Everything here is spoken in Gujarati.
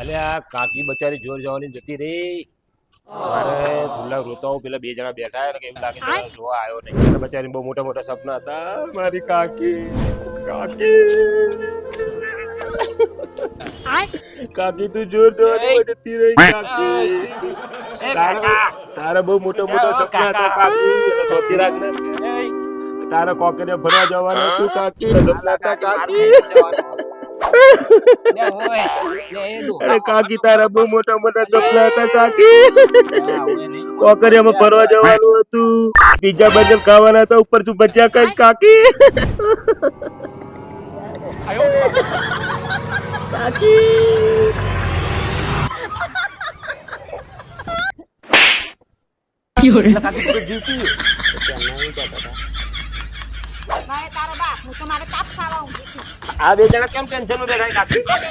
અલ્યા કાકી બચારી જોર જવાની જતી રહી. મારે થોડા રોતા હું પેલા બે જણા બેઠા એટલે કેવું લાગે છે જોવા આવ્યો નહીં એટલે બચારી બહુ મોટા મોટા સપના હતા મારી કાકી કાકી કાકી તું જોર જવાની જતી રહી કાકી તારા બહુ મોટા મોટા સપના હતા કાકી સોચી રાખ ને તારા કોકરે ભરવા જવાનું હતું કાકી સપના હતા કાકી અરે કાકી તારા બહુ મોટા મોટા સપના હતા કાકી કોકરિયામાં ફરવા જવાનું હતું પીઝા બર્ગર ખાવાના હતા ઉપર તું બચ્યા કઈ કાકી કાકી મારે તારો બાપ હું તો મારે તાસ ખાવા ઊંઘી હતી. આ બે જણા કેમ ટેન્શન માં બેઠા કાકી? આ બે